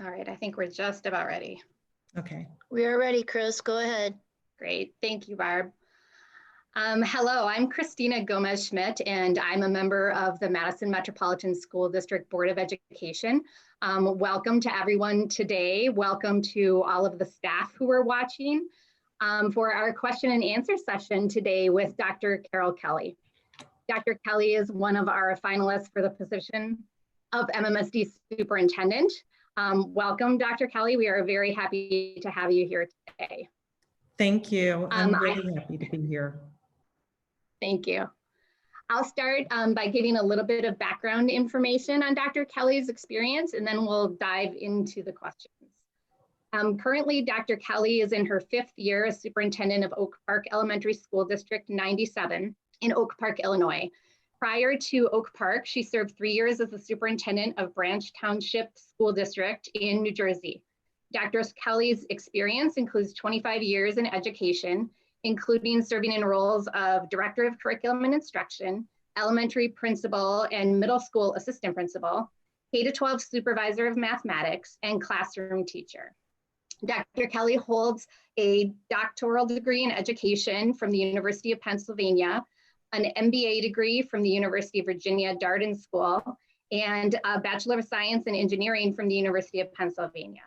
All right, I think we're just about ready. Okay. We are ready, Chris. Go ahead. Great. Thank you, Barb. Hello, I'm Christina Gomez-Schmidt, and I'm a member of the Madison Metropolitan School District Board of Education. Welcome to everyone today. Welcome to all of the staff who are watching for our question and answer session today with Dr. Carol Kelley. Dr. Kelley is one of our finalists for the position of MMSD Superintendent. Welcome, Dr. Kelley. We are very happy to have you here today. Thank you. I'm really happy to be here. Thank you. I'll start by giving a little bit of background information on Dr. Kelley's experience, and then we'll dive into the questions. Currently, Dr. Kelley is in her 5th year as superintendent of Oak Park Elementary School District 97 in Oak Park, Illinois. Prior to Oak Park, she served 3 years as the superintendent of Branch Township School District in New Jersey. Dr. Kelley's experience includes 25 years in education, including serving in roles of Director of Curriculum and Instruction, Elementary Principal and Middle School Assistant Principal, K-12 Supervisor of Mathematics, and Classroom Teacher. Dr. Kelley holds a doctoral degree in education from the University of Pennsylvania, an MBA degree from the University of Virginia Darden School, and a Bachelor of Science in Engineering from the University of Pennsylvania.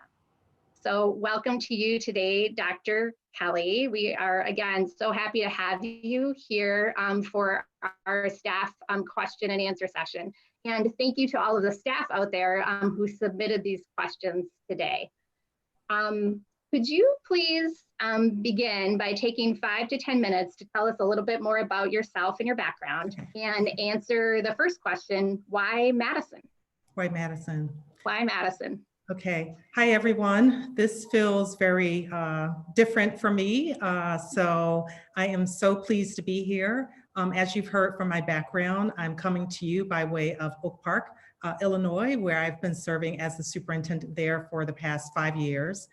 So welcome to you today, Dr. Kelley. We are, again, so happy to have you here for our staff question and answer session. And thank you to all of the staff out there who submitted these questions today. Could you please begin by taking 5 to 10 minutes to tell us a little bit more about yourself and your background and answer the first question, why Madison? Why Madison? Why Madison? Okay. Hi, everyone. This feels very different for me. So I am so pleased to be here. As you've heard from my background, I'm coming to you by way of Oak Park, Illinois, where I've been serving as the superintendent there for the past 5 years.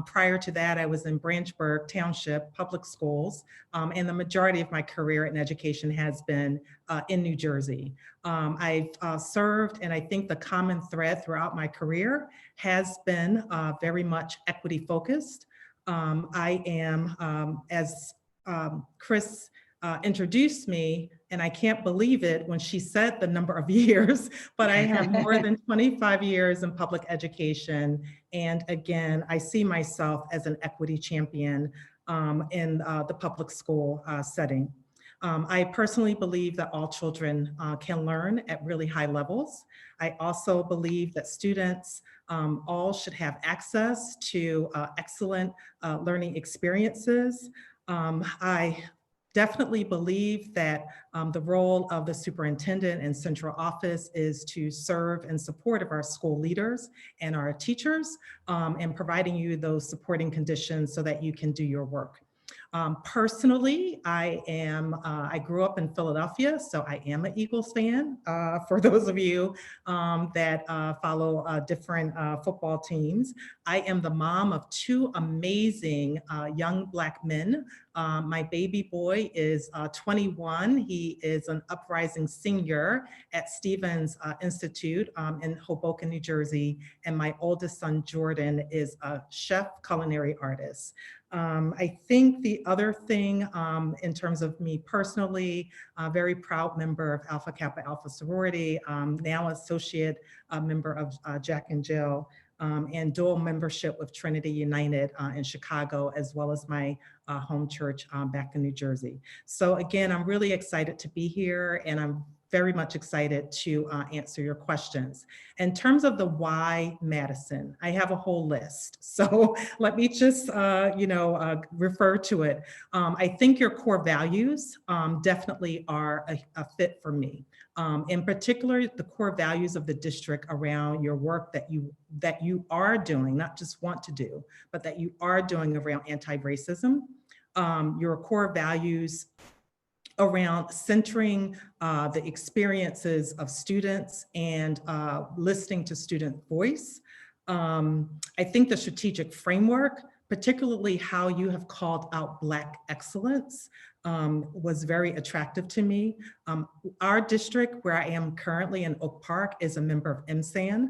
Prior to that, I was in Branchburg Township Public Schools, and the majority of my career in education has been in New Jersey. I've served, and I think the common thread throughout my career has been very much equity focused. I am, as Chris introduced me, and I can't believe it when she said the number of years, but I have more than 25 years in public education. And again, I see myself as an equity champion in the public school setting. I personally believe that all children can learn at really high levels. I also believe that students all should have access to excellent learning experiences. I definitely believe that the role of the superintendent and central office is to serve in support of our school leaders and our teachers and providing you those supporting conditions so that you can do your work. Personally, I grew up in Philadelphia, so I am an Eagles fan. For those of you that follow different football teams, I am the mom of 2 amazing young Black men. My baby boy is 21. He is an uprising senior at Stevens Institute in Hoboken, New Jersey. And my oldest son, Jordan, is a chef culinary artist. I think the other thing in terms of me personally, a very proud member of Alpha Kappa Alpha sorority, now associate member of Jack and Jill, and dual membership with Trinity United in Chicago, as well as my home church back in New Jersey. So again, I'm really excited to be here, and I'm very much excited to answer your questions. In terms of the why Madison, I have a whole list. So let me just, refer to it. I think your core values definitely are a fit for me. In particular, the core values of the district around your work that you are doing, not just want to do, but that you are doing around anti-racism. Your core values around centering the experiences of students and listening to student voice. I think the strategic framework particularly how you have called out Black excellence was very attractive to me. Our district, where I am currently in Oak Park, is a member of MSAN.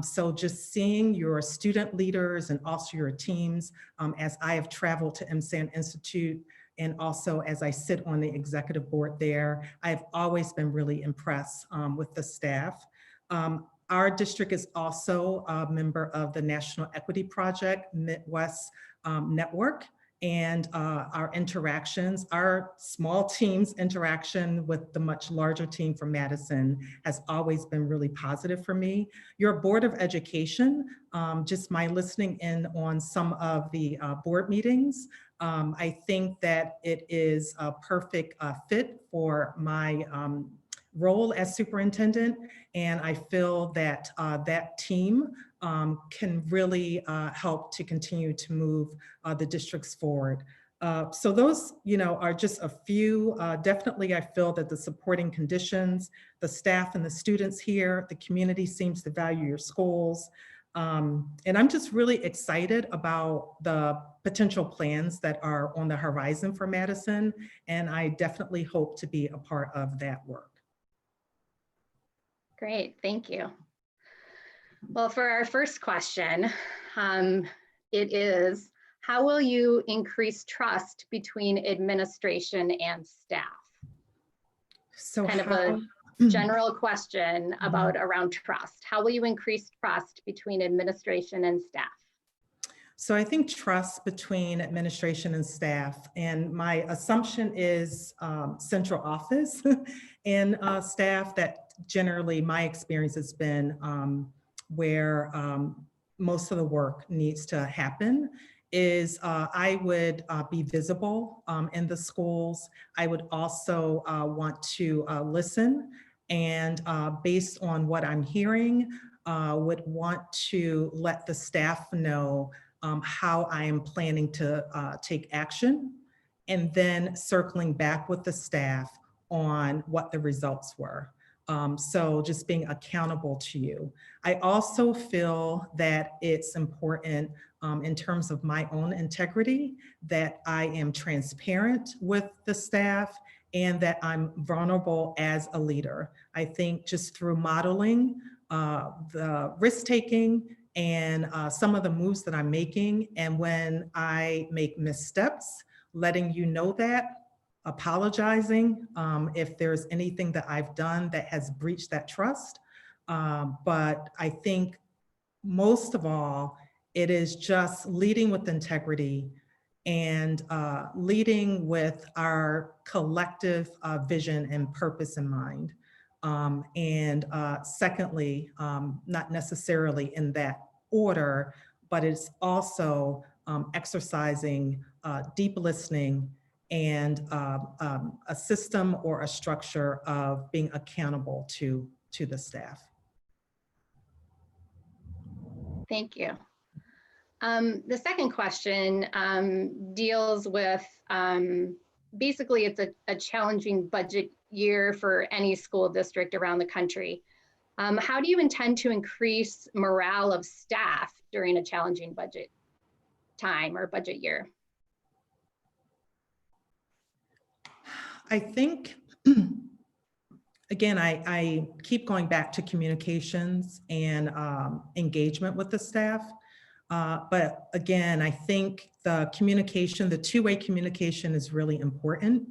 So just seeing your student leaders and also your teams, as I have traveled to MSAN Institute, and also as I sit on the executive board there, I've always been really impressed with the staff. Our district is also a member of the National Equity Project Midwest Network, and our interactions, our small team's interaction with the much larger team from Madison has always been really positive for me. Your Board of Education, just my listening in on some of the board meetings, I think that it is a perfect fit for my role as superintendent, and I feel that that team can really help to continue to move the districts forward. So those, are just a few. Definitely, I feel that the supporting conditions, the staff and the students here, the community seems to value your schools. And I'm just really excited about the potential plans that are on the horizon for Madison, and I definitely hope to be a part of that work. Great, thank you. Well, for our first question, it is, how will you increase trust between administration and staff? So kind of a general question about around trust. How will you increase trust between administration and staff? So I think trust between administration and staff, and my assumption is central office and staff, that generally my experience has been where most of the work needs to happen, is I would be visible in the schools. I would also want to listen, and based on what I'm hearing, would want to let the staff know how I am planning to take action, and then circling back with the staff on what the results were. So just being accountable to you. I also feel that it's important in terms of my own integrity that I am transparent with the staff and that I'm vulnerable as a leader. I think just through modeling the risk-taking and some of the moves that I'm making, and when I make missteps, letting you know that, apologizing if there's anything that I've done that has breached that trust. But I think most of all, it is just leading with integrity and leading with our collective vision and purpose in mind. And secondly, not necessarily in that order, but it's also exercising deep listening and a system or a structure of being accountable to the staff. Thank you. The second question deals with, basically it's a challenging budget year for any school district around the country. How do you intend to increase morale of staff during a challenging budget time or budget year? I think, again, I keep going back to communications and engagement with the staff. But again, I think the communication, the two-way communication is really important.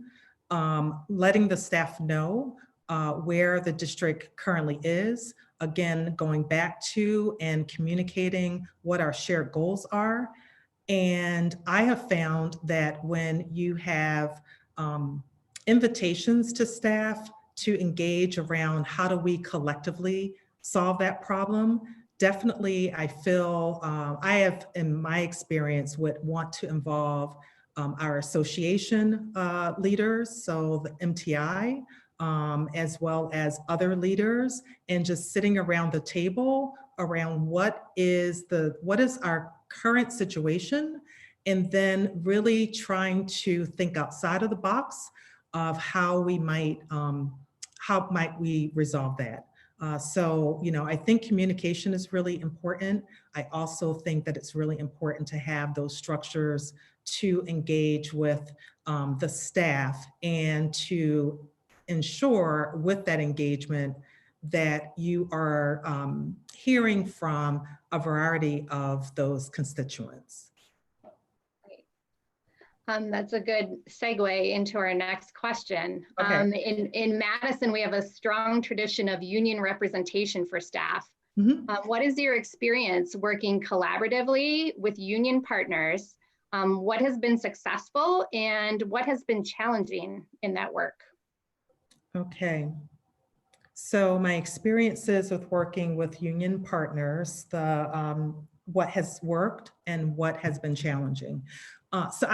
Letting the staff know where the district currently is, again, going back to and communicating what our shared goals are. And I have found that when you have invitations to staff to engage around how do we collectively solve that problem, definitely I feel I have, in my experience, would want to involve our association leaders, so the MTI, as well as other leaders, and just sitting around the table around what is our current situation, and then really trying to think outside of the box of how we might resolve that. So, I think communication is really important. I also think that it's really important to have those structures to engage with the staff and to ensure with that engagement that you are hearing from a variety of those constituents. That's a good segue into our next question. Okay. In Madison, we have a strong tradition of union representation for staff. Mm-hmm. What is your experience working collaboratively with union partners? What has been successful and what has been challenging in that work? Okay. So my experiences with working with union partners, what has worked and what has been challenging. So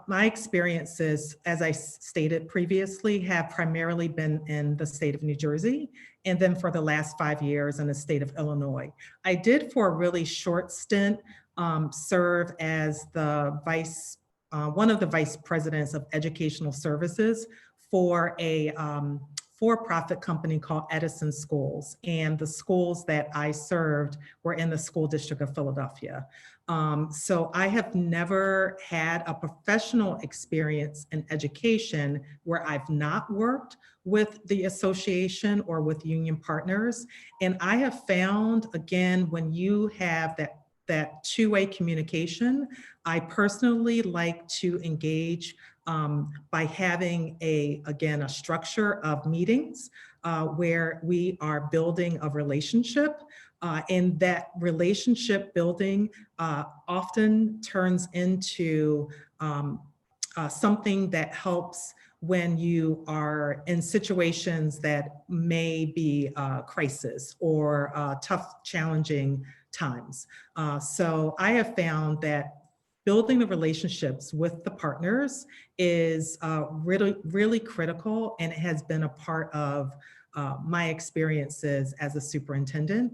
my experiences, as I stated previously, have primarily been in the state of New Jersey, and then for the last 5 years in the state of Illinois. I did for a really short stint serve as one of the vice presidents of educational services for a for-profit company called Edison Schools. And the schools that I served were in the school district of Philadelphia. So I have never had a professional experience in education where I've not worked with the association or with union partners. And I have found, again, when you have that two-way communication, I personally like to engage by having a structure of meetings where we are building a relationship, and that relationship building often turns into something that helps when you are in situations that may be crisis or tough, challenging times. So I have found that building the relationships with the partners is really, really critical, and it has been a part of my experiences as a superintendent.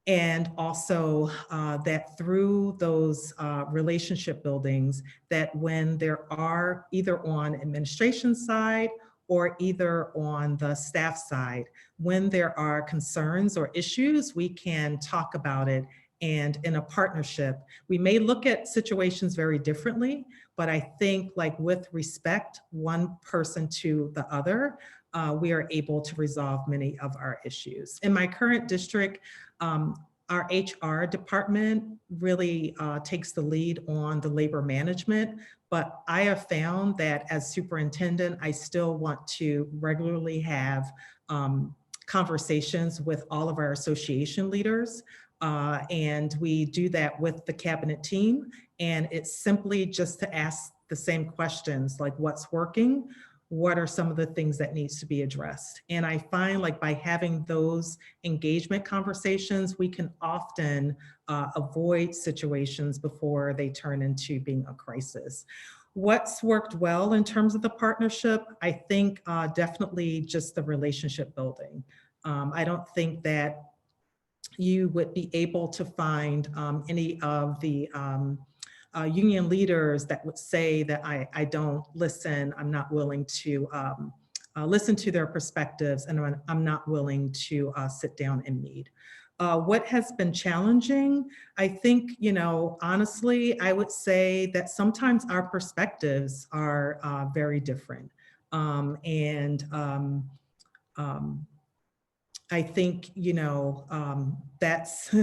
And also that through those relationship buildings, that when there are either on administration side or either on the staff side, when there are concerns or issues, we can talk about it. And in a partnership, we may look at situations very differently, but I think like with respect, one person to the other, we are able to resolve many of our issues. In my current district, our HR department really takes the lead on the labor management, but I have found that as superintendent, I still want to regularly have conversations with all of our association leaders. And we do that with the cabinet team. And it's simply just to ask the same questions, like what's working, what are some of the things that needs to be addressed? And I find like by having those engagement conversations, we can often avoid situations before they turn into being a crisis. What's worked well in terms of the partnership? I think definitely just the relationship building. I don't think that you would be able to find any of the union leaders that would say that I don't listen, I'm not willing to listen to their perspectives, and I'm not willing to sit down and meet. What has been challenging, I think, honestly, I would say that sometimes our perspectives are very different. I think, that's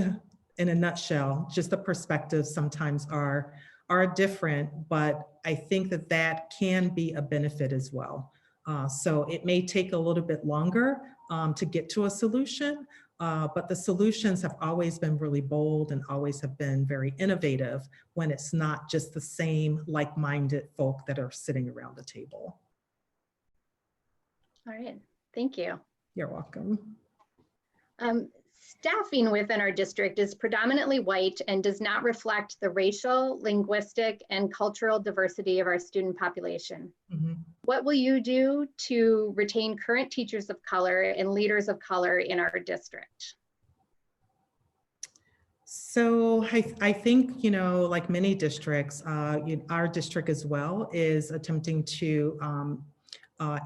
in a nutshell, just the perspectives sometimes are different, but I think that that can be a benefit as well. So it may take a little bit longer to get to a solution, but the solutions have always been really bold and always have been very innovative when it's not just the same like-minded folk that are sitting around the table. All right, thank you. You're welcome. Staffing within our district is predominantly white and does not reflect the racial, linguistic, and cultural diversity of our student population. Mm-hmm. What will you do to retain current teachers of color and leaders of color in our district? So I think, like many districts, our district as well is attempting to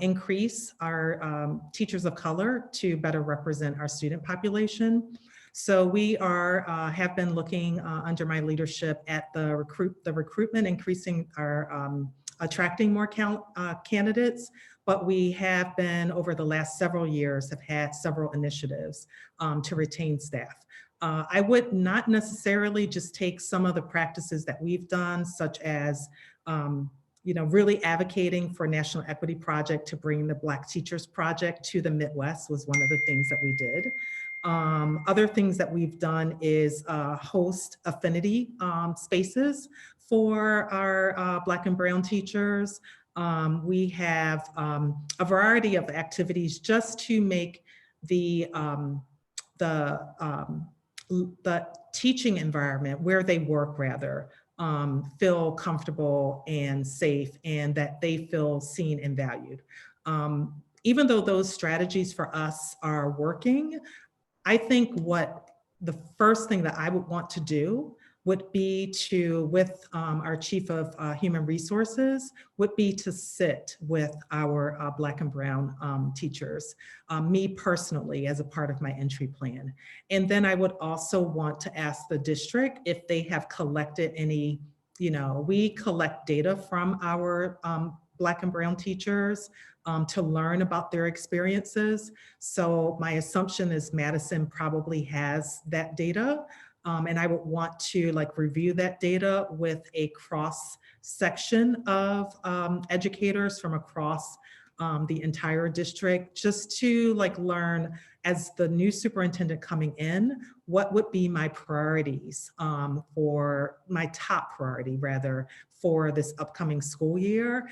increase our teachers of color to better represent our student population. So we have been looking under my leadership at the recruitment, increasing our attracting more candidates, but we have been over the last several years have had several initiatives to retain staff. I would not necessarily just take some of the practices that we've done, such as really advocating for National Equity Project to bring the Black Teachers Project to the Midwest was one of the things that we did. Other things that we've done is host affinity spaces for our Black and Brown teachers. We have a variety of activities just to make the teaching environment where they work feel comfortable and safe, and that they feel seen and valued. Even though those strategies for us are working, I think what the first thing that I would want to do would be to, with our Chief of Human Resources, would be to sit with our Black and Brown teachers, me personally as a part of my entry plan. And then I would also want to ask the district if they have collected any, we collect data from our Black and Brown teachers to learn about their experiences. So my assumption is Madison probably has that data. And I would want to review that data with a cross section of educators from across the entire district, just to learn, as the new superintendent coming in, what would be my priorities for my top priority rather for this upcoming school year,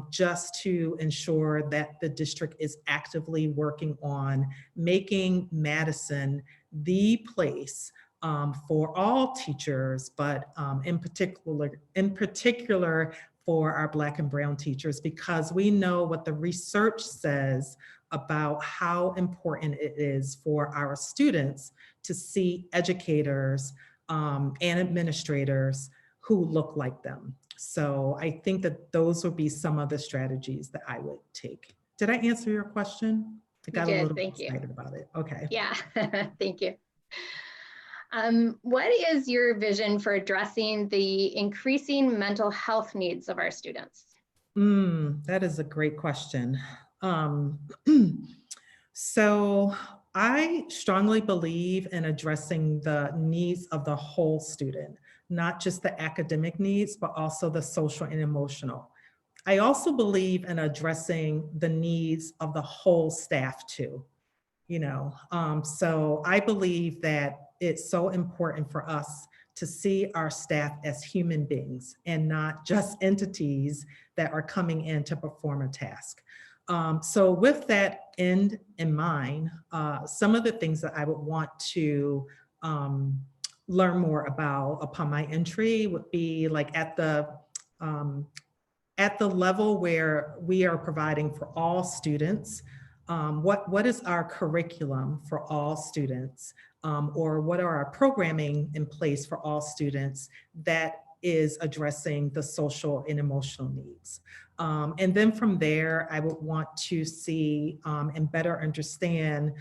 just to ensure that the district is actively working on making Madison the place for all teachers, but in particular for our Black and Brown teachers, because we know what the research says about how important it is for our students to see educators and administrators who look like them. So I think that those would be some of the strategies that I would take. Did I answer your question? I got a little excited about it. Okay. Yeah, thank you. What is your vision for addressing the increasing mental health needs of our students? That is a great question. So I strongly believe in addressing the needs of the whole student, not just the academic needs, but also the social and emotional. I also believe in addressing the needs of the whole staff too. So I believe that it's so important for us to see our staff as human beings and not just entities that are coming in to perform a task. So with that end in mind, some of the things that I would want to learn more about upon my entry would be at the level where we are providing for all students. What is our curriculum for all students, or what are our programming in place for all students that is addressing the social and emotional needs. And then from there, I would want to see and better understand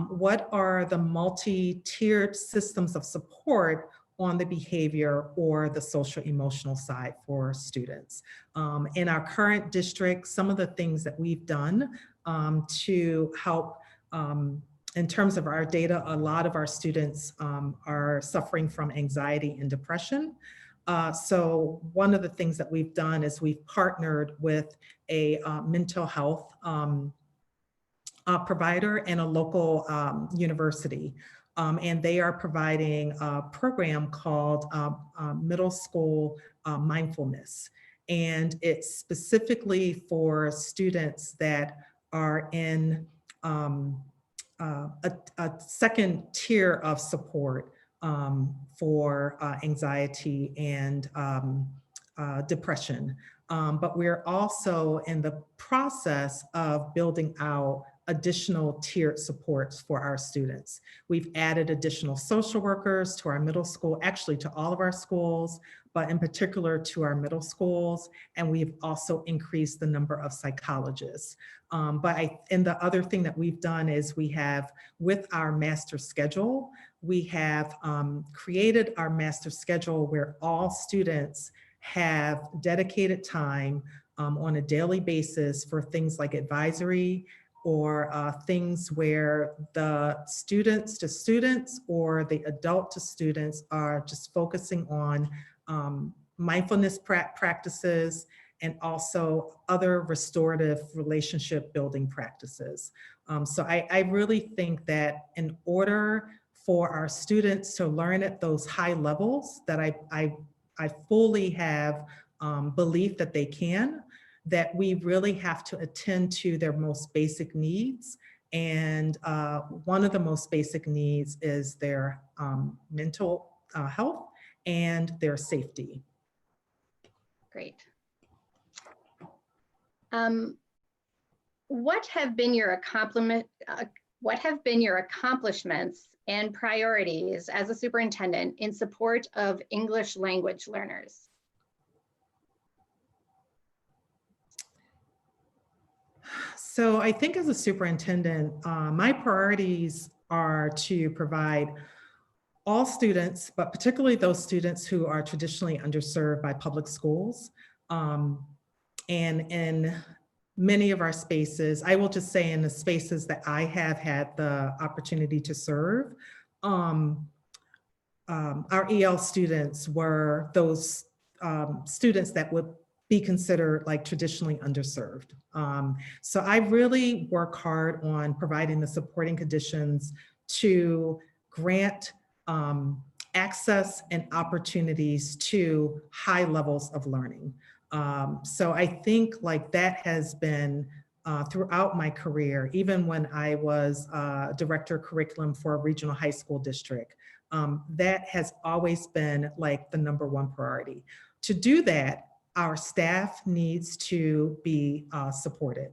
what are the multi-tiered systems of support on the behavior or the social emotional side for students. In our current district, some of the things that we've done to help in terms of our data, a lot of our students are suffering from anxiety and depression. So one of the things that we've done is we've partnered with a mental health provider and a local university. And they are providing a program called Middle School Mindfulness. And it's specifically for students that are in a second tier of support for anxiety and depression. But we're also in the process of building out additional tiered supports for our students. We've added additional social workers to our middle school, actually to all of our schools, but in particular to our middle schools. And we've also increased the number of psychologists. And the other thing that we've done is we have, with our master schedule, we have created our master schedule where all students have dedicated time on a daily basis for things like advisory, or things where the students to students or the adult to students are just focusing on mindfulness practices and also other restorative relationship building practices. So I really think that in order for our students to learn at those high levels that I fully have belief that they can, that we really have to attend to their most basic needs. And one of the most basic needs is their mental health and their safety. Great. What have been your accomplishments and priorities as a superintendent in support of English language learners? So I think as a superintendent, my priorities are to provide all students, but particularly those students who are traditionally underserved by public schools. And in many of our spaces, I will just say in the spaces that I have had the opportunity to serve, our EL students were those students that would be considered like traditionally underserved. So I really work hard on providing the supporting conditions to grant access and opportunities to high levels of learning. So I think like that has been throughout my career, even when I was director of curriculum for a regional high school district, that has always been like the #1 priority. To do that, our staff needs to be supported.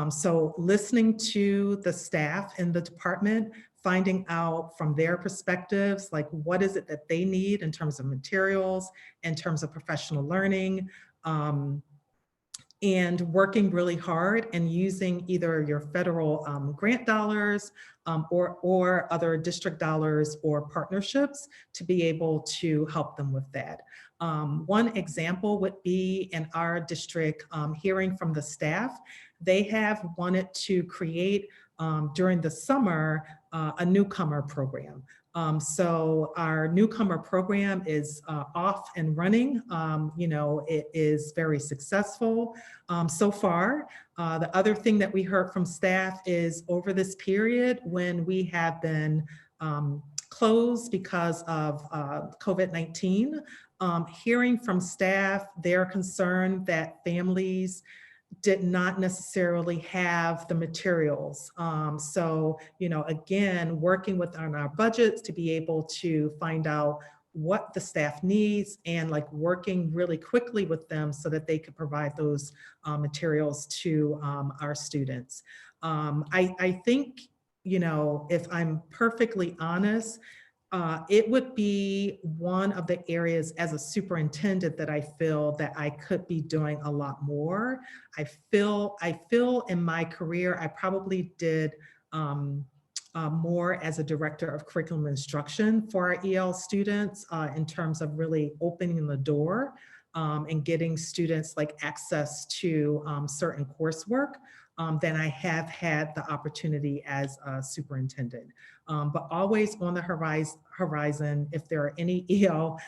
So listening to the staff in the department, finding out from their perspectives, like what is it that they need in terms of materials, in terms of professional learning, and working really hard and using either your federal grant dollars or other district dollars or partnerships to be able to help them with that. One example would be in our district, hearing from the staff, they have wanted to create during the summer a newcomer program. So our newcomer program is off and running. You know, it is very successful so far. The other thing that we heard from staff is over this period when we have been closed because of COVID-19, hearing from staff their concern that families did not necessarily have the materials. So, you know, again, working within our budgets to be able to find out what the staff needs and like working really quickly with them so that they could provide those materials to our students. I think, you know, if I'm perfectly honest, it would be one of the areas as a superintendent that I feel that I could be doing a lot more. I feel in my career, I probably did more as a director of curriculum instruction for our EL students in terms of really opening the door and getting students like access to certain coursework than I have had the opportunity as a superintendent. But always on the horizon, if there are any EL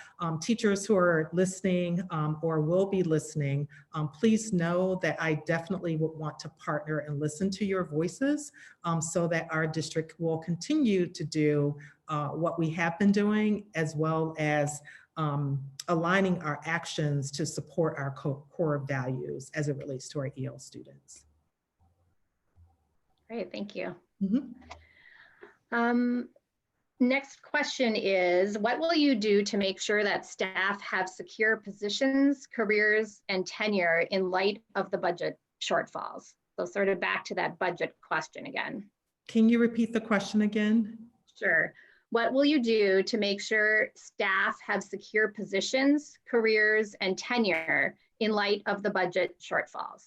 teachers who are listening or will be listening, please know that I definitely would want to partner and listen to your voices so that our district will continue to do what we have been doing, as well as aligning our actions to support our core values as it relates to our EL students. Great, thank you. Mm-hmm. Next question is, what will you do to make sure that staff have secure positions, careers, and tenure in light of the budget shortfalls? So sort of back to that budget question again. Can you repeat the question again? Sure. What will you do to make sure staff have secure positions, careers, and tenure in light of the budget shortfalls?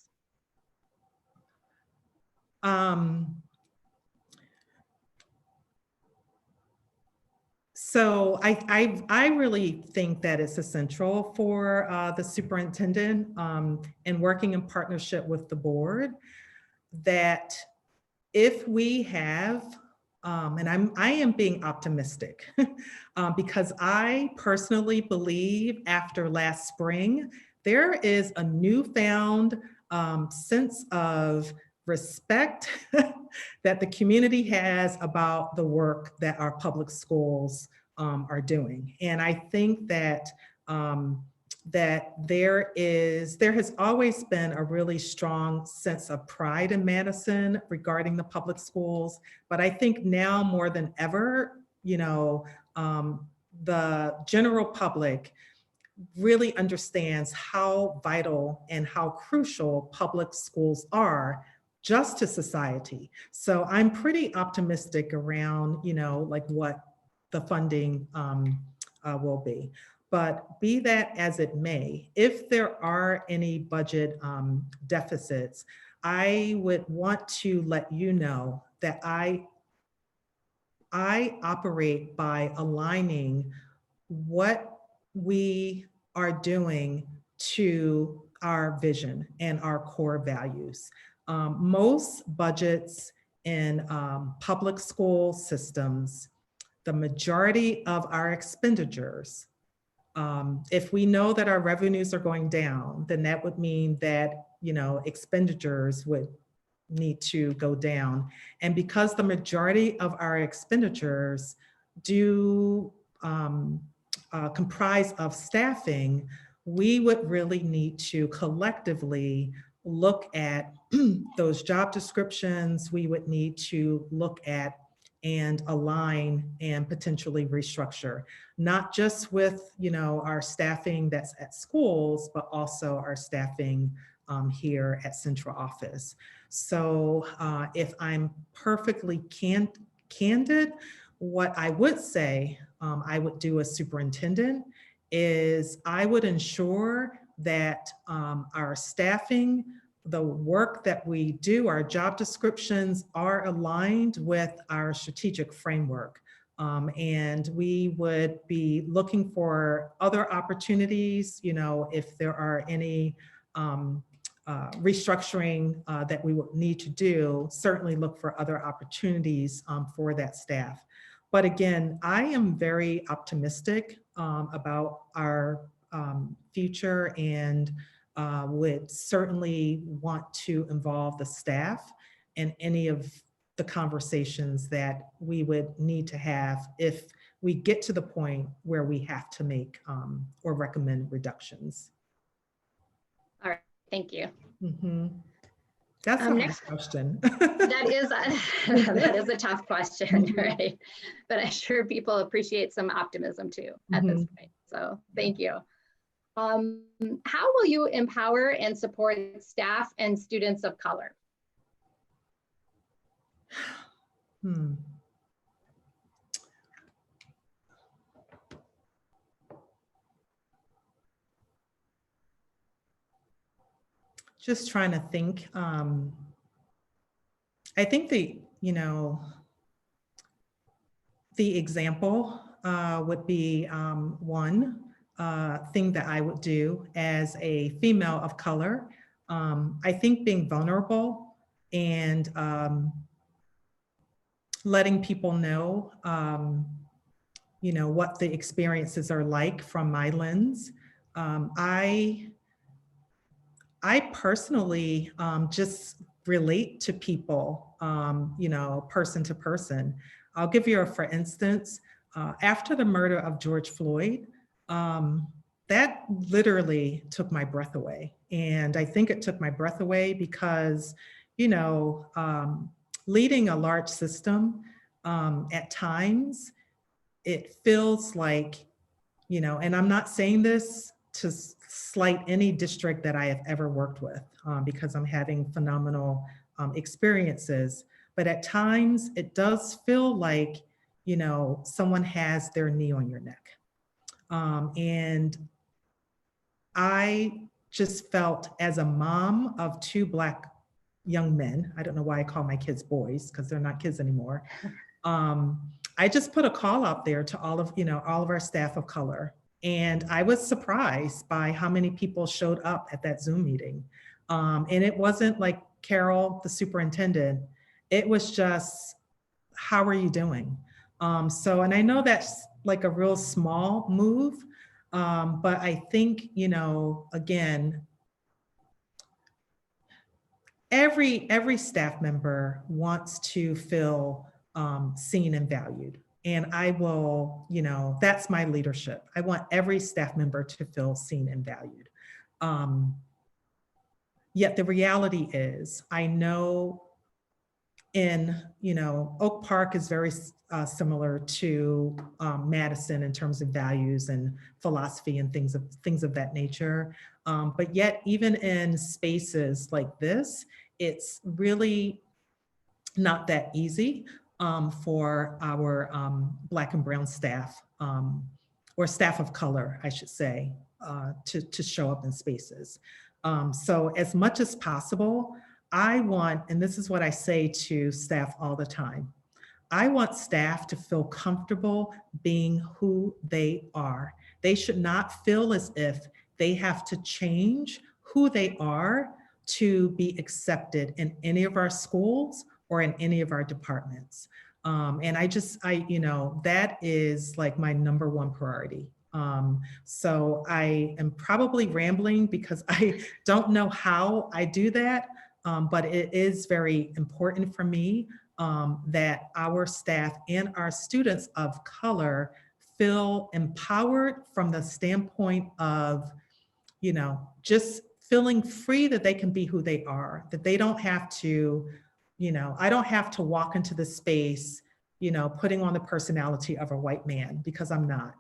So I really think that it's essential for the superintendent and working in partnership with the board that if we have, and I am being optimistic because I personally believe after last spring, there is a newfound sense of respect that the community has about the work that our public schools are doing. And I think that that there has always been a really strong sense of pride in Madison regarding the public schools. But I think now more than ever, you know, the general public really understands how vital and how crucial public schools are just to society. So I'm pretty optimistic around, you know, like what the funding will be. But be that as it may, if there are any budget deficits, I would want to let you know that I operate by aligning what we are doing to our vision and our core values. Most budgets in public school systems, the majority of our expenditures, if we know that our revenues are going down, then that would mean that, you know, expenditures would need to go down. And because the majority of our expenditures do comprise of staffing, we would really need to collectively look at those job descriptions. We would need to look at and align and potentially restructure, not just with, you know, our staffing that's at schools, but also our staffing here at central office. So if I'm perfectly candid, what I would say I would do as superintendent is I would ensure that our staffing, the work that we do, our job descriptions are aligned with our strategic framework. And we would be looking for other opportunities, you know, if there are any restructuring that we would need to do, certainly look for other opportunities for that staff. But again, I am very optimistic about our future and would certainly want to involve the staff in any of the conversations that we would need to have if we get to the point where we have to make or recommend reductions. All right, thank you. Mm-hmm. That's a next question. That is a tough question, right? But I'm sure people appreciate some optimism too at this point. So thank you. How will you empower and support staff and students of color? Just trying to think. I think the example would be one thing that I would do as a female of color. I think being vulnerable and letting people know, what the experiences are like from my lens. I personally just relate to people, person to person. I'll give you for instance, after the murder of George Floyd, that literally took my breath away. And I think it took my breath away because, leading a large system, at times, it feels like, and I'm not saying this to slight any district that I have ever worked with because I'm having phenomenal experiences. But at times it does feel like, someone has their knee on your neck. And I just felt, as a mom of 2 Black young men, I don't know why I call my kids boys, because they're not kids anymore. I just put a call out there to all of our staff of color. And I was surprised by how many people showed up at that Zoom meeting. And it wasn't like Carol, the superintendent. It was just, how are you doing? And I know that's like a real small move, but I think, again, every staff member wants to feel seen and valued. And I will, that's my leadership. I want every staff member to feel seen and valued. Yet the reality is, I know Oak Park is very similar to Madison in terms of values and philosophy and things of that nature. But yet, even in spaces like this, it's really not that easy for our Black and brown staff, or staff of color, I should say, to show up in spaces. So as much as possible, I want, and this is what I say to staff all the time, I want staff to feel comfortable being who they are. They should not feel as if they have to change who they are to be accepted in any of our schools or in any of our departments. And that is like my #1 priority. So I am probably rambling because I don't know how I do that, but it is very important for me that our staff and our students of color feel empowered from the standpoint of, just feeling free that they can be who they are, that they don't have to, I don't have to walk into the space, putting on the personality of a white man, because I'm not.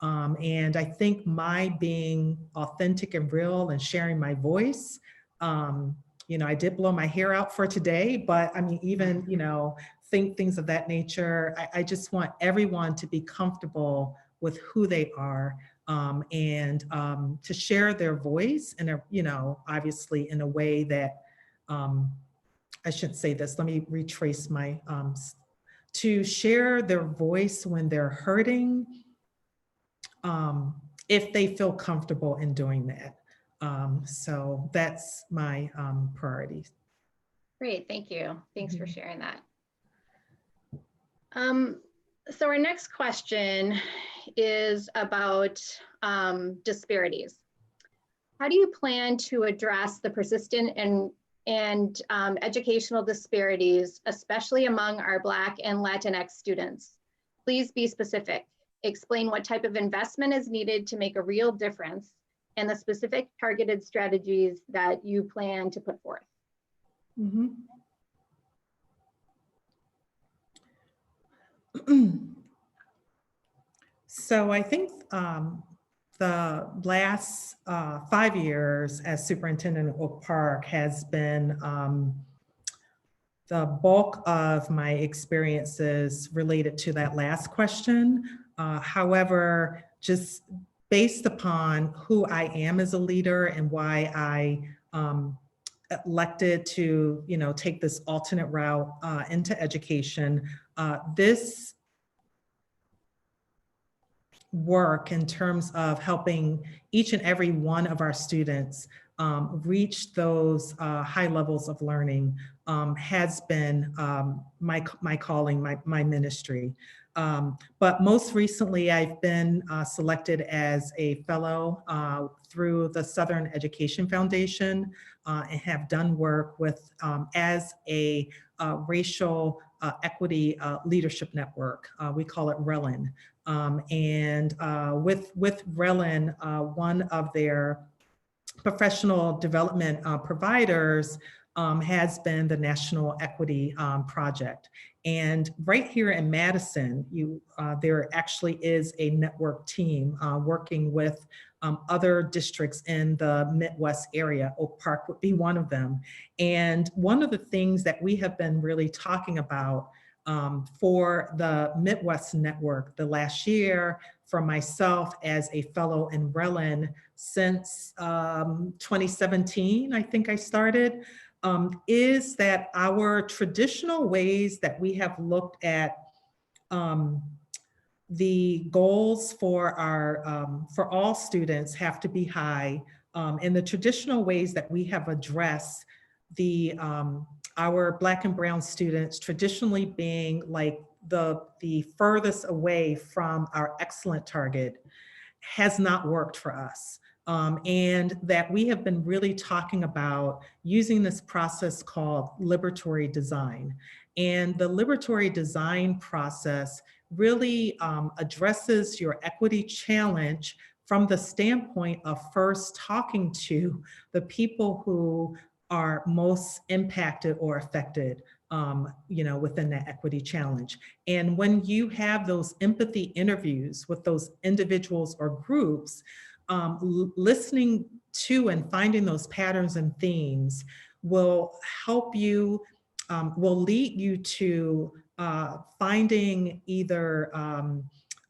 And I think my being authentic and real and sharing my voice, I did blow my hair out for today, but I mean, even, things of that nature, I just want everyone to be comfortable with who they are, and to share their voice and, obviously in a way that, I shouldn't say this, let me retrace my, to share their voice when they're hurting, if they feel comfortable in doing that. So that's my priority. Great, thank you. Thanks for sharing that. So our next question is about disparities. How do you plan to address the persistent and educational disparities, especially among our Black and Latinx students? Please be specific. Explain what type of investment is needed to make a real difference and the specific targeted strategies that you plan to put forth. Mm-hmm. So I think the last 5 years as superintendent of Oak Park has been the bulk of my experiences related to that last question. However, just based upon who I am as a leader and why I elected to, take this alternate route into education, this work in terms of helping each and every one of our students reach those high levels of learning has been my calling, my ministry. But most recently, I've been selected as a fellow through the Southern Education Foundation and have done work with as a racial equity leadership network. We call it RELIN. And with RELIN, one of their professional development providers has been the National Equity Project. And right here in Madison, there actually is a network team working with other districts in the Midwest area. Oak Park would be one of them. And one of the things that we have been really talking about For the Midwest Network the last year, for myself as a fellow in Relin since 2017, I think I started, is that our traditional ways that we have looked at the goals for for all students have to be high, and the traditional ways that we have addressed our Black and Brown students traditionally being like the furthest away from our excellent target has not worked for us. And that we have been really talking about using this process called liberatory design. And the liberatory design process really addresses your equity challenge from the standpoint of first talking to the people who are most impacted or affected within that equity challenge. And when you have those empathy interviews with those individuals or groups, listening to and finding those patterns and themes will help you, will lead you to finding either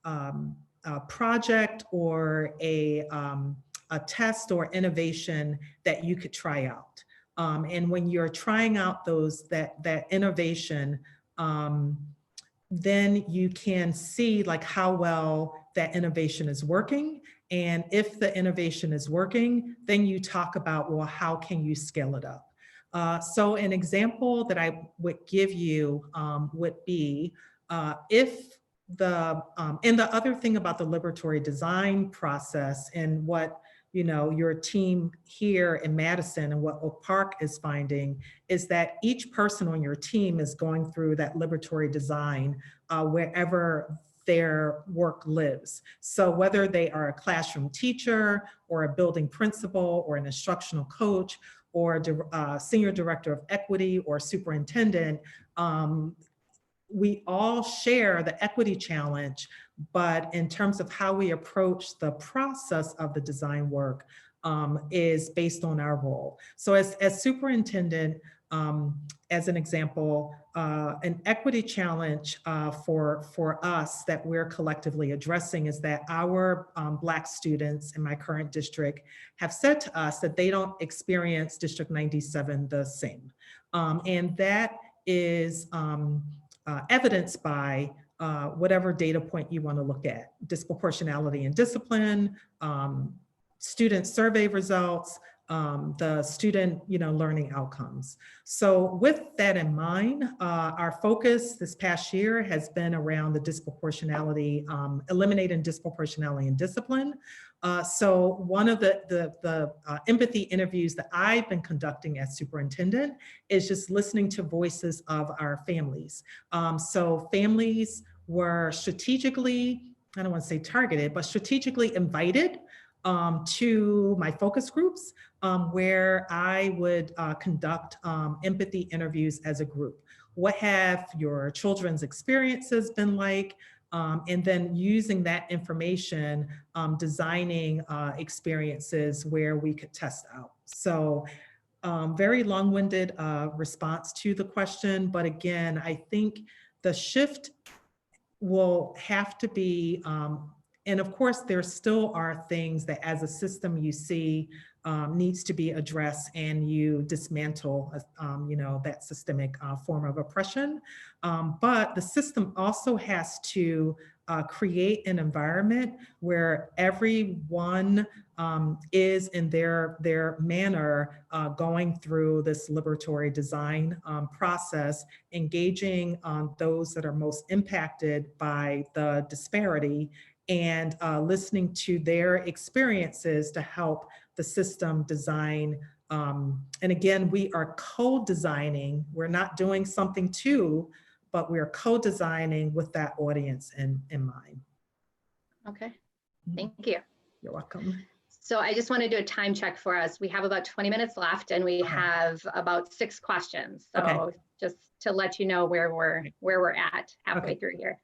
a project or a test or innovation that you could try out. And when you're trying out that innovation, then you can see like how well that innovation is working. And if the innovation is working, then you talk about, well, how can you scale it up? So an example that I would give you would be if and the other thing about the liberatory design process and what your team here in Madison and what Oak Park is finding is that each person on your team is going through that liberatory design wherever their work lives. So whether they are a classroom teacher or a building principal or an instructional coach or senior director of equity or superintendent, we all share the equity challenge, but in terms of how we approach the process of the design work is based on our role. So as superintendent, as an example, an equity challenge for us that we're collectively addressing is that our Black students in my current district have said to us that they don't experience District 97 the same. And that is evidenced by whatever data point you want to look at: disproportionality in discipline, student survey results, the student learning outcomes. So with that in mind, our focus this past year has been around the disproportionality, eliminating disproportionality in discipline. So one of the empathy interviews that I've been conducting as superintendent is just listening to voices of our families. So families were strategically, I don't want to say targeted, but strategically invited to my focus groups where I would conduct empathy interviews as a group. What have your children's experiences been like? And then using that information, designing experiences where we could test out. So very long-winded response to the question, but again, I think the shift will have to be, and of course, there still are things that as a system you see needs to be addressed and you dismantle, that systemic form of oppression. But the system also has to create an environment where everyone is in their manner going through this liberatory design process, engaging those that are most impacted by the disparity and listening to their experiences to help the system design. And again, we are co-designing. We're not doing something to, but we're co-designing with that audience in mind. Okay, thank you. You're welcome. So I just want to do a time check for us. We have about 20 minutes left and we have about 6 questions. So just to let you know where we're at halfway through here.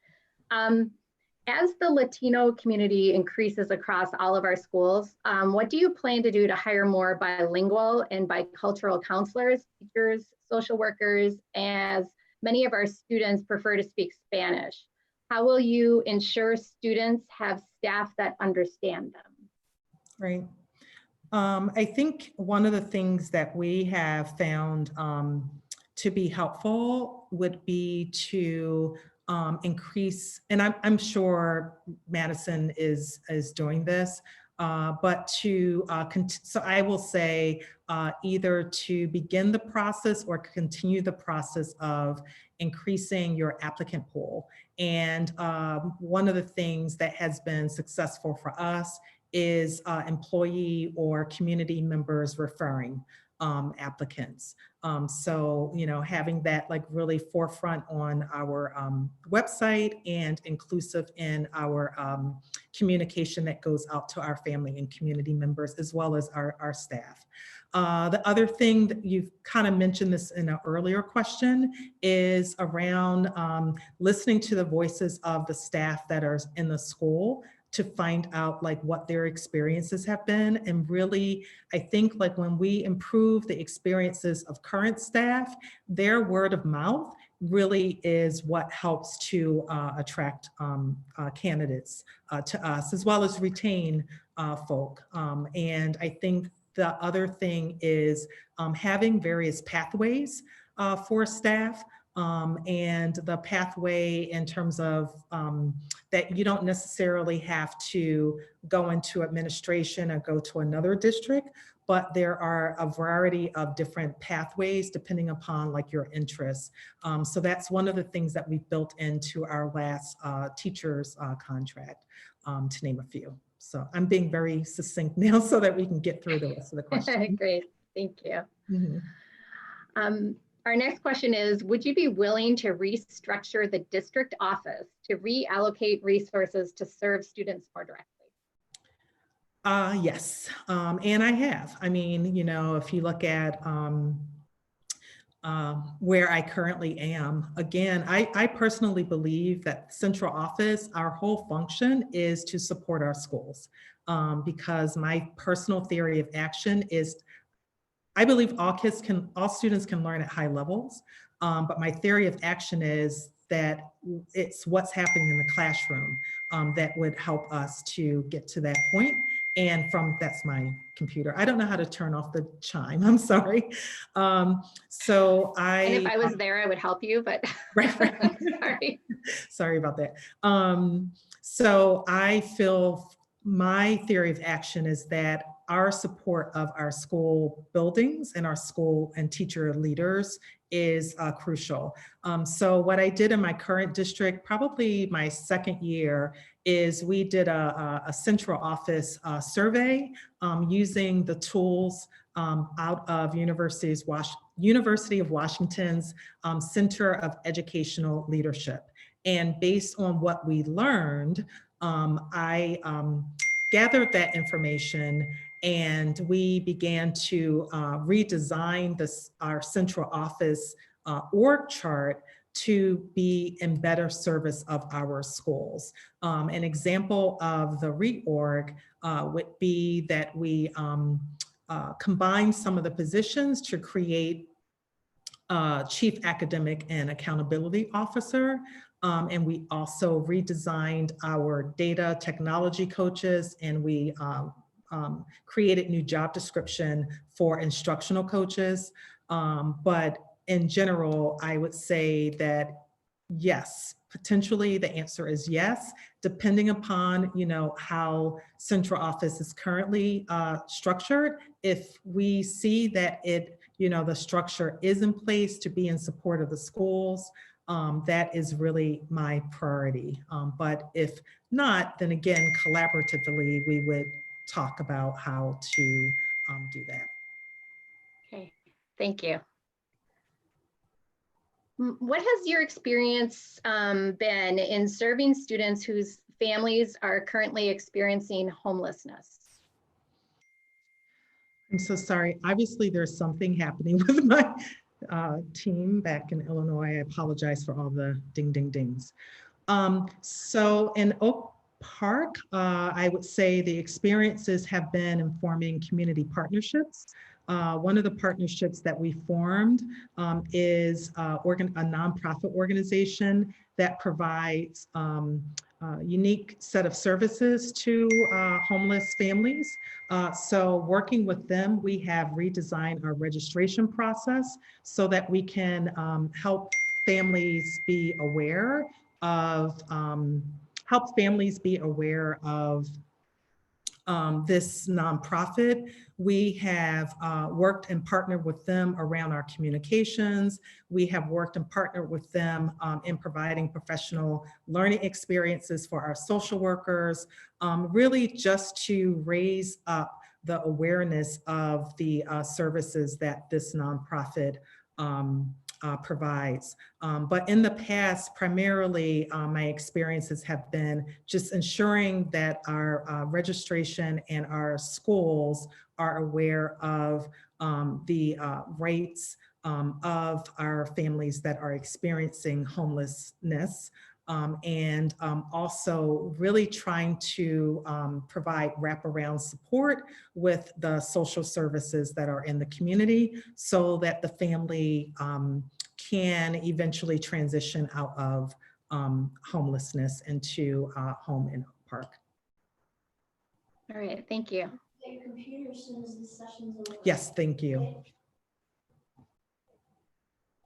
As the Latino community increases across all of our schools, what do you plan to do to hire more bilingual and bicultural counselors, teachers, social workers, as Many of our students prefer to speak Spanish. How will you ensure students have staff that understand them? Right. I think one of the things that we have found to be helpful would be to increase, and I'm sure Madison is doing this, but to, so I will say either to begin the process or continue the process of increasing your applicant pool. And one of the things that has been successful for us is employee or community members referring applicants. So, you know, having that like really forefront on our website and inclusive in our communication that goes out to our family and community members, as well as our staff. The other thing that you've kind of mentioned this in an earlier question is around listening to the voices of the staff that are in the school to find out like what their experiences have been. And really, I think like when we improve the experiences of current staff, their word of mouth really is what helps to attract candidates to us, as well as retain folk. And I think the other thing is having various pathways for staff. And the pathway in terms of that you don't necessarily have to go into administration or go to another district, but there are a variety of different pathways depending upon like your interests. So that's one of the things that we've built into our last teacher's contract, to name a few. So I'm being very succinct now so that we can get through the rest of the questions. Great, thank you. Mm-hmm. Our next question is, would you be willing to restructure the district office to reallocate resources to serve students more directly? Yes, and I have. I mean, you know, if you look at where I currently am, again, I personally believe that central office, our whole function is to support our schools, because my personal theory of action is I believe all students can learn at high levels, but my theory of action is that it's what's happening in the classroom that would help us to get to that point. And that's my computer. I don't know how to turn off the chime, I'm sorry. And if I was there, I would help you, but right. Sorry. Sorry about that. So I feel my theory of action is that our support of our school buildings and our school and teacher leaders is crucial. So what I did in my current district, probably my second year, is we did a central office survey using the tools out of University of Washington's Center of Educational Leadership. And based on what we learned, I gathered that information and we began to redesign our central office org chart to be in better service of our schools. An example of the reorg would be that we combined some of the positions to create Chief Academic and Accountability Officer. And we also redesigned our data technology coaches, and we created new job description for instructional coaches. But in general, I would say that yes, potentially the answer is yes, depending upon, you know, how central office is currently structured. If we see that the structure is in place to be in support of the schools, that is really my priority. But if not, then again, collaboratively, we would talk about how to do that. Okay, thank you. What has your experience been in serving students whose families are currently experiencing homelessness? I'm so sorry. Obviously, there's something happening with my team back in Illinois. I apologize for all the ding, ding, dings. So in Oak Park, I would say the experiences have been informing community partnerships One of the partnerships that we formed is a nonprofit organization that provides a unique set of services to homeless families. So working with them, we have redesigned our registration process so that we can help families be aware of this nonprofit. We have worked and partnered with them around our communications. We have worked and partnered with them in providing professional learning experiences for our social workers, really just to raise up the awareness of the services that this nonprofit provides. But in the past, primarily my experiences have been just ensuring that our registration and our schools are aware of the rates of our families that are experiencing homelessness. And also really trying to provide wraparound support with the social services that are in the community so that the family can eventually transition out of homelessness into a home in Oak Park. All right, thank you. Get your computer as soon as the session's over. Yes, thank you. Okay.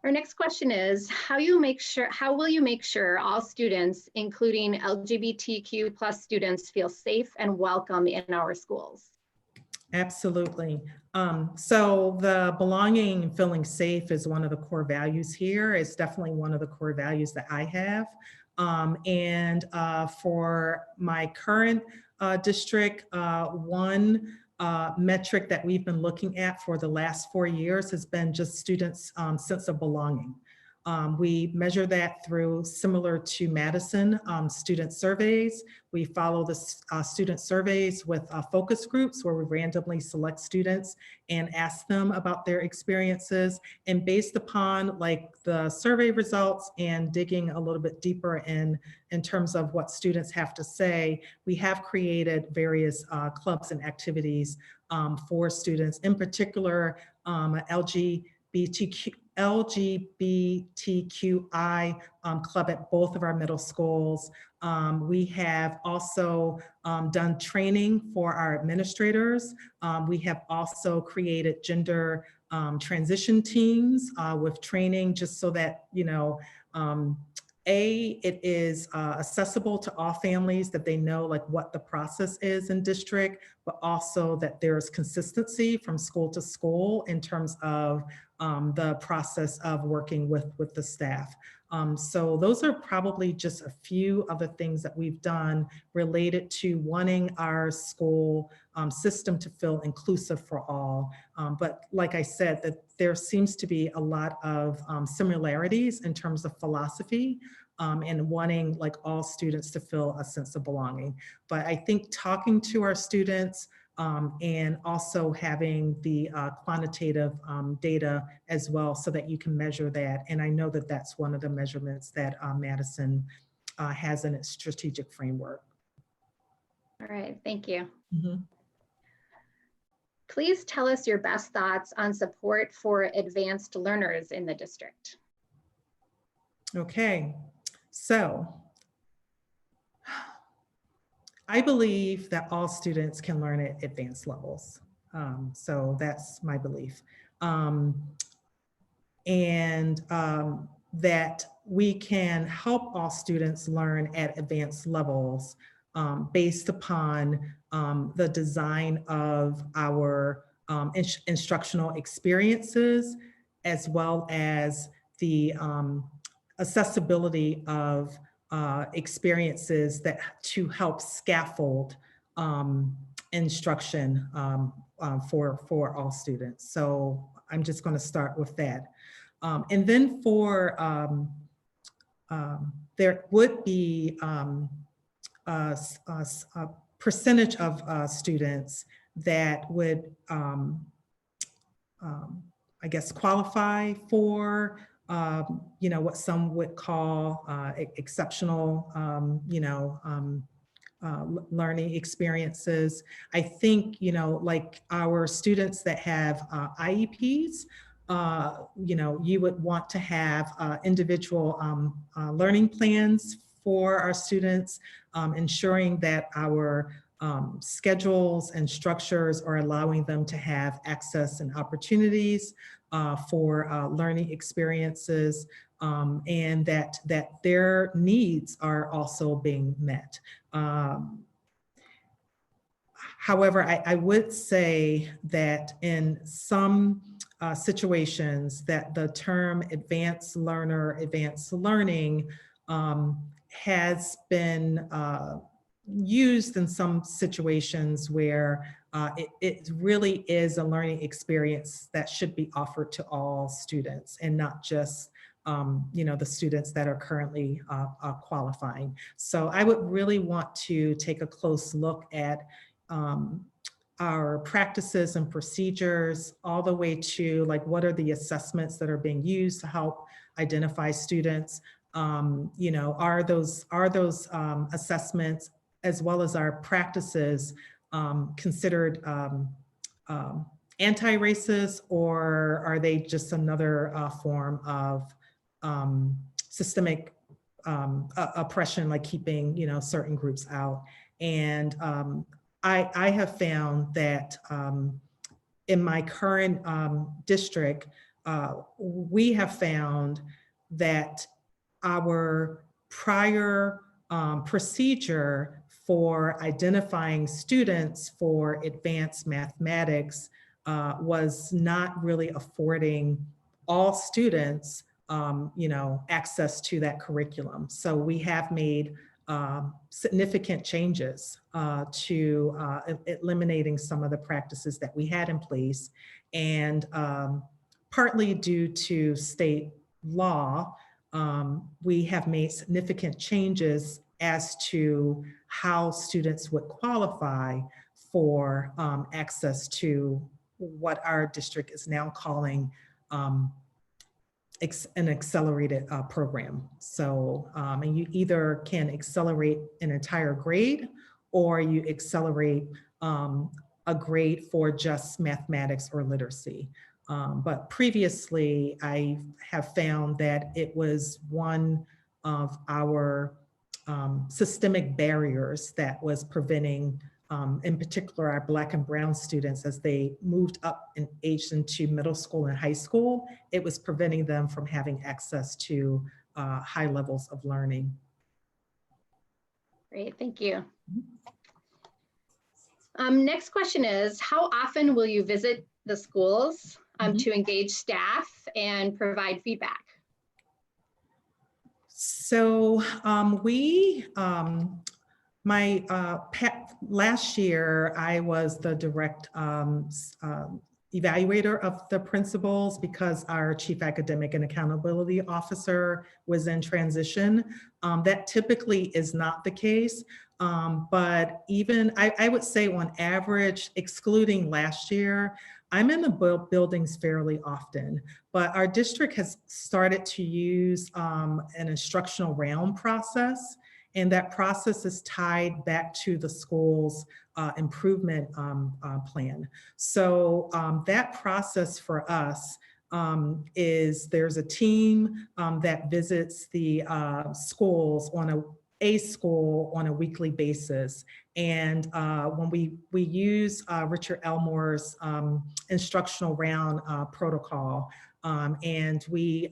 Our next question is, how will you make sure all students, including LGBTQ+ students, feel safe and welcome in our schools? Absolutely. So the belonging and feeling safe is one of the core values here. It's definitely one of the core values that I have. And for my current district, one metric that we've been looking at for the last 4 years has been just students' sense of belonging. We measure that through, similar to Madison, student surveys. We follow the student surveys with focus groups where we randomly select students and ask them about their experiences. And based upon like the survey results and digging a little bit deeper in terms of what students have to say, we have created various clubs and activities for students, in particular LGBTQI club at both of our middle schools. We have also done training for our administrators. We have also created gender transition teams with training just so that, you know, it is accessible to all families, that they know like what the process is in district, but also that there's consistency from school to school in terms of the process of working with the staff. So those are probably just a few of the things that we've done related to wanting our school system to feel inclusive for all. But like I said, that there seems to be a lot of similarities in terms of philosophy and wanting like all students to feel a sense of belonging. But I think talking to our students and also having the quantitative data as well so that you can measure that. And I know that that's one of the measurements that Madison has in its strategic framework. All right, thank you. Mm-hmm. Please tell us your best thoughts on support for advanced learners in the district. Okay, so I believe that all students can learn at advanced levels. So that's my belief. That we can help all students learn at advanced levels based upon the design of our instructional experiences, as well as the accessibility of experiences that to help scaffold instruction for all students. So I'm just going to start with that. And then for, there would be a percentage of students that would, I guess, qualify for you know, what some would call exceptional, you know, learning experiences. I think, like our students that have IEPs, you would want to have individual learning plans for our students, ensuring that our schedules and structures are allowing them to have access and opportunities for learning experiences, and that their needs are also being met. However, I would say that in some situations that the term advanced learner, advanced learning has been used in some situations where it really is a learning experience that should be offered to all students and not just the students that are currently qualifying. So I would really want to take a close look at our practices and procedures, all the way to like what are the assessments that are being used to help identify students. Are those assessments as well as our practices considered anti-racist, or are they just another form of systemic oppression, like keeping certain groups out? And I have found that in my current district, we have found that our prior procedure for identifying students for advanced mathematics was not really affording all students access to that curriculum. So we have made significant changes to eliminating some of the practices that we had in place, and partly due to state law, we have made significant changes as to how students would qualify for access to what our district is now calling an accelerated program. So, and you either can accelerate an entire grade, or you accelerate a grade for just mathematics or literacy. But previously, I have found that it was one of our systemic barriers that was preventing, in particular, our Black and Brown students, as they moved up in age into middle school and high school, it was preventing them from having access to high levels of learning. Great, thank you. Next question is, how often will you visit the schools to engage staff and provide feedback? So last year, I was the direct evaluator of the principals because our chief academic and accountability officer was in transition. That typically is not the case, but even I would say on average, excluding last year, I'm in the buildings fairly often, but our district has started to use an instructional round process, and that process is tied back to the school's improvement plan. So that process for us is there's a team that visits the schools on a school on a weekly basis. And when we use Richard Elmore's instructional round protocol, and we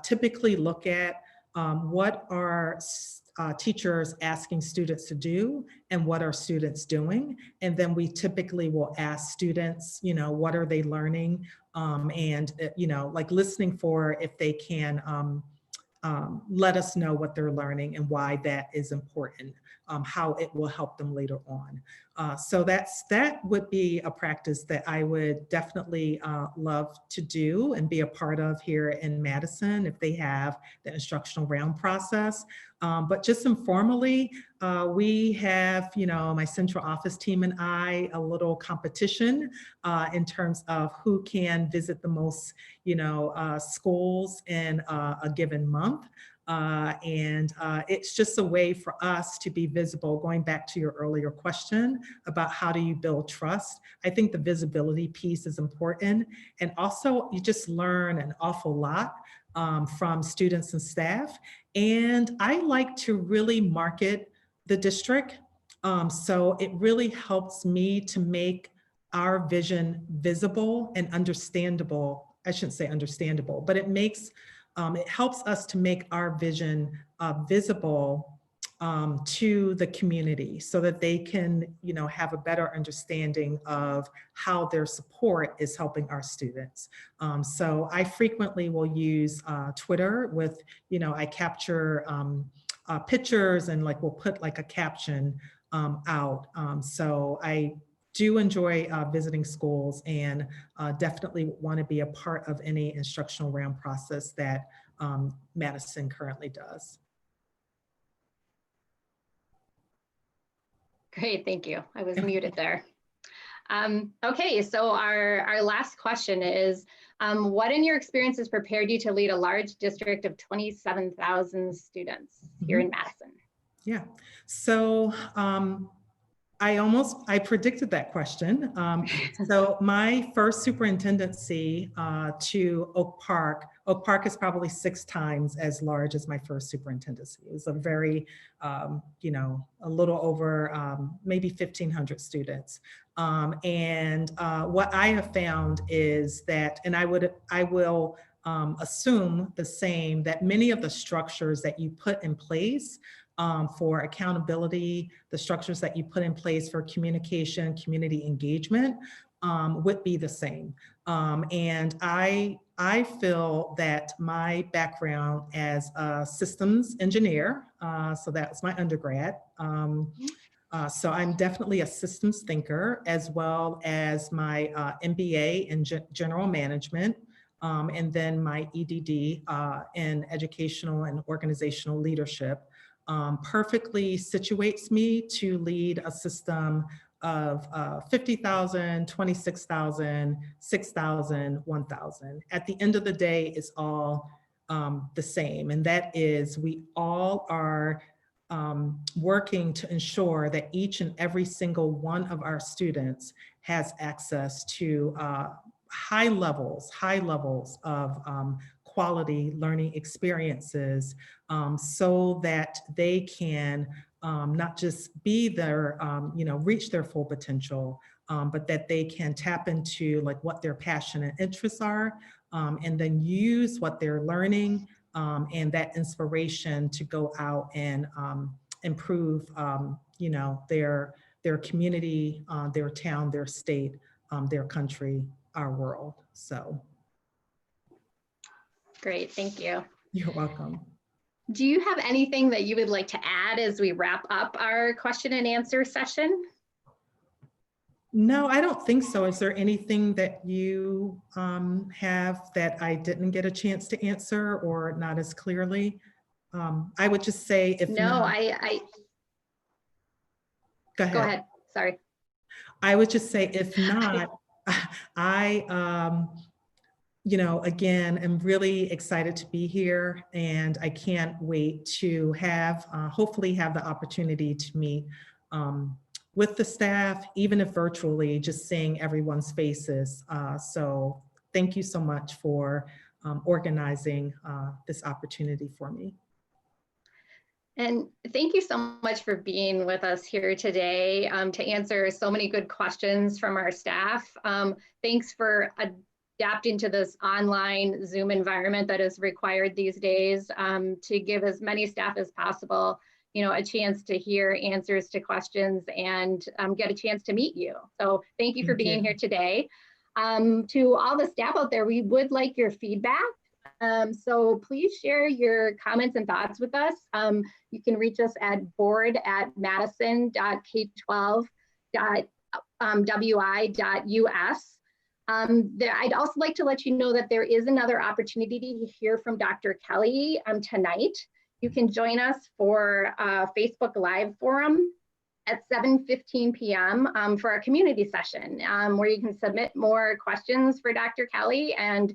typically look at what are teachers asking students to do and what are students doing. And then we typically will ask students, what are they learning? And, like listening for if they can let us know what they're learning and why that is important, how it will help them later on. So that would be a practice that I would definitely love to do and be a part of here in Madison if they have the instructional round process. But just informally, we have, my central office team and I, a little competition in terms of who can visit the most, schools in a given month. And it's just a way for us to be visible. Going back to your earlier question about how do you build trust, I think the visibility piece is important. And also you just learn an awful lot from students and staff. And I like to really market the district. So it really helps me to make our vision visible and understandable. I shouldn't say understandable, but it makes, it helps us to make our vision visible to the community so that they can, you know, have a better understanding of how their support is helping our students. So I frequently will use Twitter with, you know, I capture pictures and like we'll put like a caption out. So I do enjoy visiting schools and definitely want to be a part of any instructional round process that Madison currently does. Great, thank you. I was muted there. Okay, so our last question is, what in your experience has prepared you to lead a large district of 27,000 students here in Madison? Yeah, so I predicted that question. So my first superintendency to Oak Park is probably 6 times as large as my first superintendency. It was a very, you know, a little over maybe 1,500 students. And what I have found is that, and I will assume the same, that many of the structures that you put in place for accountability, the structures that you put in place for communication, community engagement would be the same. And I feel that my background as a systems engineer, so that was my undergrad, so I'm definitely a systems thinker, as well as my MBA in general management, and then my EDD in educational and organizational leadership. Perfectly situates me to lead a system of 50,000, 26,000, 6,000, 1,000. At the end of the day, it's all the same. And that is, we all are working to ensure that each and every single one of our students has access to high levels of quality learning experiences so that they can not just be their, you know, reach their full potential, but that they can tap into like what their passion and interests are, and then use what they're learning and that inspiration to go out and improve, you know, their community, their town, their state, their country, our world. So. Great, thank you. You're welcome. Do you have anything that you would like to add as we wrap up our question and answer session? No, I don't think so. Is there anything that you have that I didn't get a chance to answer or not as clearly? I would just say if no, not, go ahead. Sorry. I would just say if not, I you know, again, I'm really excited to be here, and I can't wait to have, hopefully have the opportunity to meet with the staff, even if virtually, just seeing everyone's faces. So thank you so much for organizing this opportunity for me. And thank you so much for being with us here today to answer so many good questions from our staff. Thanks for adapting to this online Zoom environment that is required these days to give as many staff as possible, you know, a chance to hear answers to questions and get a chance to meet you. So thank you for being here today. To all the staff out there, we would like your feedback. So please share your comments and thoughts with us. You can reach us at board@madison.k12.wi.us. I'd also like to let you know that there is another opportunity to hear from Dr. Kelley tonight. You can join us for a Facebook Live forum at 7:15 p.m. For our community session, where you can submit more questions for Dr. Kelley, and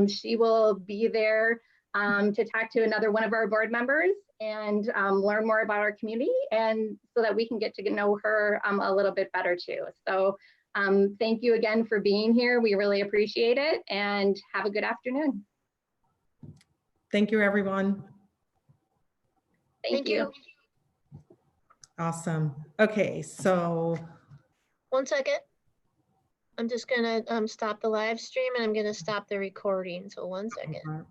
she will be there to talk to another one of our board members and learn more about our community, and so that we can get to know her a little bit better too. So thank you again for being here. We really appreciate it, and have a good afternoon. Thank you, everyone. Thank you. Awesome. Okay, so 1 second. I'm just gonna stop the live stream and I'm gonna stop the recording. So 1 second.